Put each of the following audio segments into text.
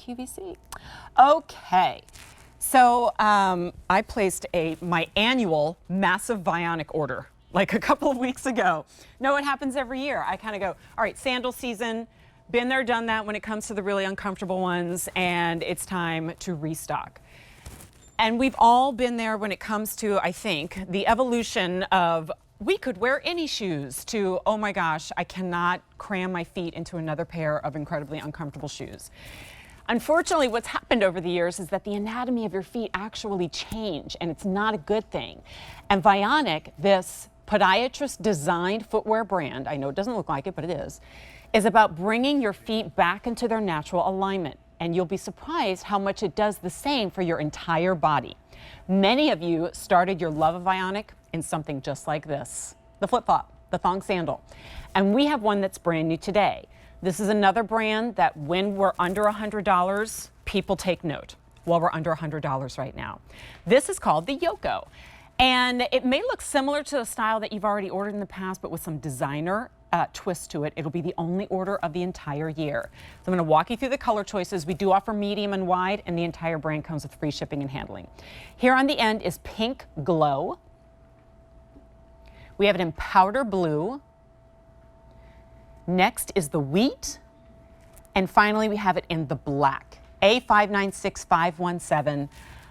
QVC. Okay, so I placed my annual massive Vionic order like a couple of weeks ago. No, it happens every year. I kind of go, all right, sandal season, been there, done that when it comes to the really uncomfortable ones, and it's time to restock. And we've all been there when it comes to, I think, the evolution of we could wear any shoes to, oh my gosh, I cannot cram my feet into another pair of incredibly uncomfortable shoes. Unfortunately, what's happened over the years is that the anatomy of your feet actually change, and it's not a good thing. And Vionic, this podiatrist-designed footwear brand, I know it doesn't look like it, but it is about bringing your feet back into their natural alignment. And you'll be surprised how much it does the same for your entire body. Many of you started your love of Vionic in something just like this, the flip-flop, the thong sandal. And we have one that's brand new today. This is another brand that when we're under $100, people take note. Well, we're under $100 right now. This is called the Yoko. And it may look similar to a style that you've already ordered in the past, but with some designer twist to it. It'll be the only order of the entire year. So I'm going to walk you through the color choices. We do offer medium and wide, and the entire brand comes with free shipping and handling. Here on the end is Pink Glow. We have it in powder blue. Next is the wheat. And finally, we have it in the black. A596517.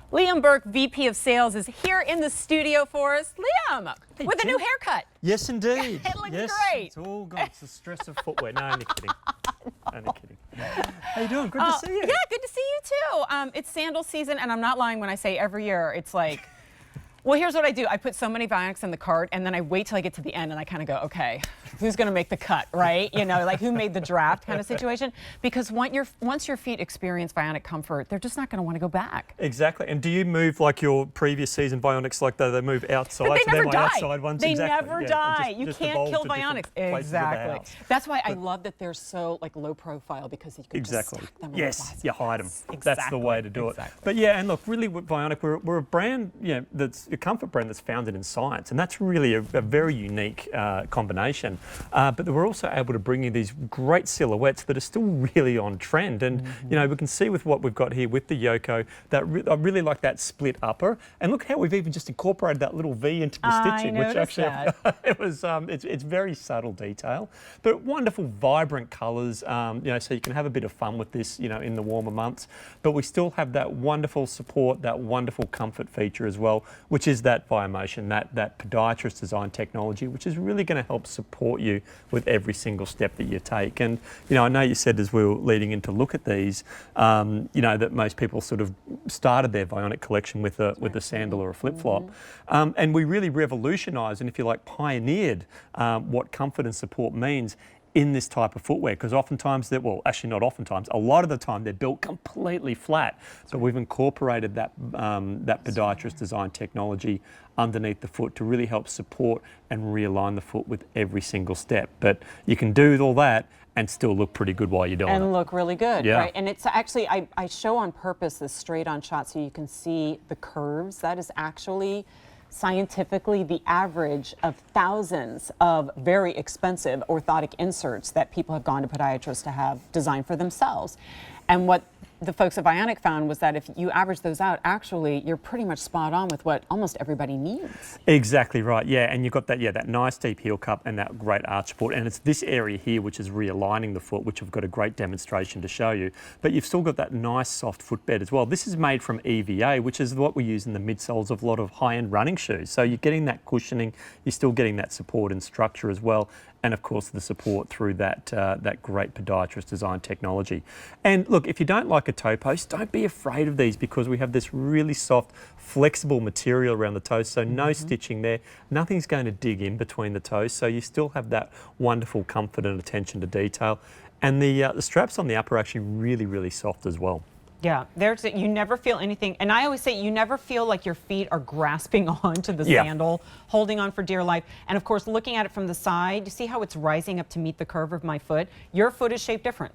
Liam Burke, VP of Sales, is here in the studio for us. Liam, hey, with a new haircut. Yes, indeed. It looks yes, great. It's all gone. It's the stress of footwear. No, only kidding. Only kidding. How you doing? Good to see you. Yeah, good to see you too. It's sandal season, and I'm not lying when I say every year it's like, well, here's what I do. I put so many Vionics in the cart, and then I wait till I get to the end, and I kind of go, okay, who's going to make the cut, right? You know, like who made the draft kind of situation. Because once your feet experience Vionic comfort, they're just not going to want to go back. Exactly. And do you move like your previous season Vionics, like they move outside? But they never die. Outside ones? They exactly. never yeah, die. You just can't kill Vionics. Exactly. That's why I love that they're so like low profile, because you can just stack them. Yes, you hide them. Exactly. That's the way to do it. But yeah, and look, really with Vionic, we're a brand, that's a comfort brand that's founded in science, and that's really a very unique combination. But we're also able to bring you these great silhouettes that are still really on trend. And we can see with what we've got here with the Yoko that I really like that split upper. And look how we've even just incorporated that little V into the stitching, which actually it's very subtle detail, but wonderful, vibrant colours. So you can have a bit of fun with this, in the warmer months. But we still have that wonderful support, that wonderful comfort feature as well, which is that Viomotion, that podiatrist design technology, which is really going to help support you with every single step that you take. And I know you said as we were leading in to look at these, that most people sort of started their Vionic collection with a sandal or a flip-flop, and we really revolutionised and, if you like, pioneered what comfort and support means in this type of footwear, because oftentimes actually not oftentimes, a lot of the time they're built completely flat. So we've incorporated that podiatrist design technology underneath the foot to really help support and realign the foot with every single step. But you can do all that and still look pretty good while you're doing it. And look really good, yeah. Right? And it's actually, I show on purpose this straight-on shot so you can see the curves. That is actually scientifically the average of thousands of very expensive orthotic inserts that people have gone to podiatrists to have designed for themselves. And what the folks at Vionic found was that if you average those out, actually, you're pretty much spot on with what almost everybody needs. Exactly right, yeah, and you've got that nice deep heel cup and that great arch support, and it's this area here which is realigning the foot, which I've got a great demonstration to show you, but you've still got that nice soft footbed as well. This is made from EVA, which is what we use in the midsoles of a lot of high-end running shoes, so you're getting that cushioning, you're still getting that support and structure as well, and of course the support through that great podiatrist design technology. And look, if you don't like a toe post, don't be afraid of these, because we have this really soft, flexible material around the toes, so no stitching there, nothing's going to dig in between the toes, so you still have that wonderful comfort and attention to detail. And the straps on the upper are actually really, really soft as well. Yeah, you never feel anything, and I always say you never feel like your feet are grasping onto the sandal, holding on for dear life. And of course, looking at it from the side, you see how it's rising up to meet the curve of my foot? Your foot is shaped different.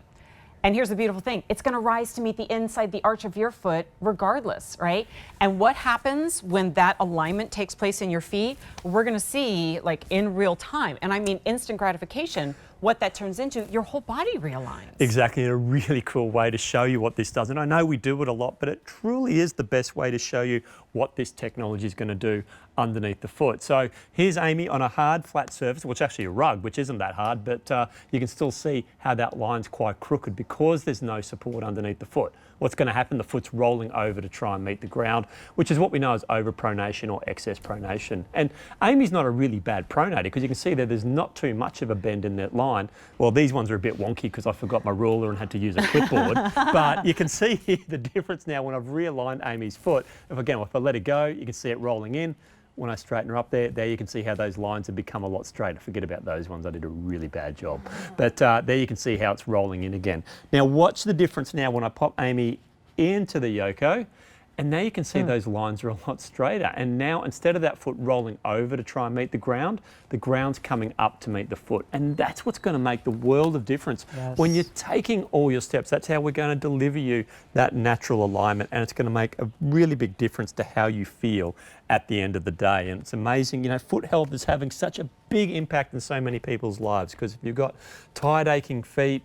And here's the beautiful thing, it's going to rise to meet the inside, the arch of your foot regardless, right? And what happens when that alignment takes place in your feet, we're going to see like in real time, and I mean instant gratification, what that turns into, your whole body realigns. Exactly, a really cool way to show you what this does. And I know we do it a lot, but it truly is the best way to show you what this technology is going to do underneath the foot. So here's Amy on a hard, flat surface, which is actually a rug, which isn't that hard, but you can still see how that line's quite crooked because there's no support underneath the foot. What's going to happen? The foot's rolling over to try and meet the ground, which is what we know as overpronation or excess pronation. And Amy's not a really bad pronator because you can see that there's not too much of a bend in that line. Well, these ones are a bit wonky because I forgot my ruler and had to use a clipboard. But you can see here the difference now when I've realigned Amy's foot. If I let it go, you can see it rolling in. When I straighten her up there you can see how those lines have become a lot straighter. Forget about those ones, I did a really bad job. But there you can see how it's rolling in again. Now watch the difference now when I pop Amy into the Yoko, and now you can see those lines are a lot straighter. And now instead of that foot rolling over to try and meet the ground's coming up to meet the foot. And that's what's going to make the world of difference. Yes. When you're taking all your steps, that's how we're going to deliver you that natural alignment, and it's going to make a really big difference to how you feel at the end of the day. And it's amazing, you know, foot health is having such a big impact in so many people's lives, because if you've got tired, aching feet,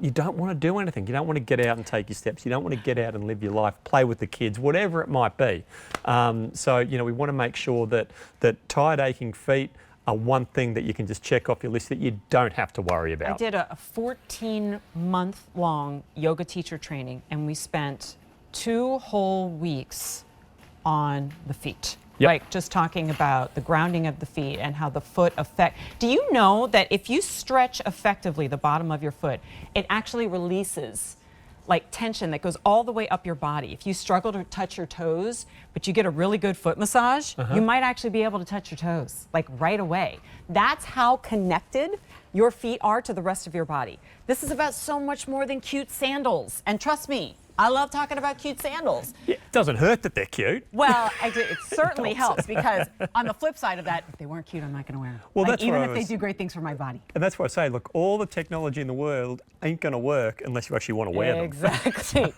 you don't want to do anything. You don't want to get out and take your steps. You don't want to get out and live your life, play with the kids, whatever it might be. So, you know, we want to make sure that tired, aching feet are one thing that you can just check off your list that you don't have to worry about. I did a 14-month-long yoga teacher training, and we spent 2 whole weeks on the feet. Yep. Like just talking about the grounding of the feet and how the foot affect. Do you know that if you stretch effectively the bottom of your foot, it actually releases like tension that goes all the way up your body? If you struggle to touch your toes, but you get a really good foot massage, you might actually be able to touch your toes like right away. That's how connected your feet are to the rest of your body. This is about so much more than cute sandals. And trust me, I love talking about cute sandals. Yeah, it doesn't hurt that they're cute. Well, it certainly helps, because on the flip side of that, if they weren't cute, I'm not going to wear them. Well, like, that's even what if they do great things for my body. And that's why I say, look, all the technology in the world ain't going to work unless you actually want to wear them. Exactly.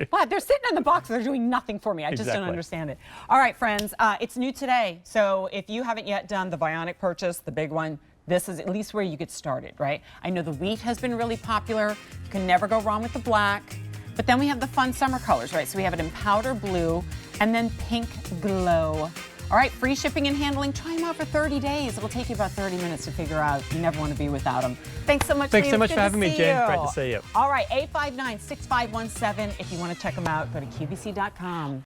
But they're sitting in the box. They're doing nothing for me. I just don't understand it. All right, friends, it's new today. So if you haven't yet done the Vionic purchase, the big one, this is at least where you get started, right? I know the wheat has been really popular. You can never go wrong with the black. But then we have the fun summer colors, right? So we have it in powder blue and then pink glow. All right, free shipping and handling. Try them out for 30 days. It'll take you about 30 minutes to figure out. You never want to be without them. Thanks so much. Thanks so Liam. much Good for having to me, see Jen. you. Great to see you. All right, 859-6517. If you want to check them out, go to QVC.com.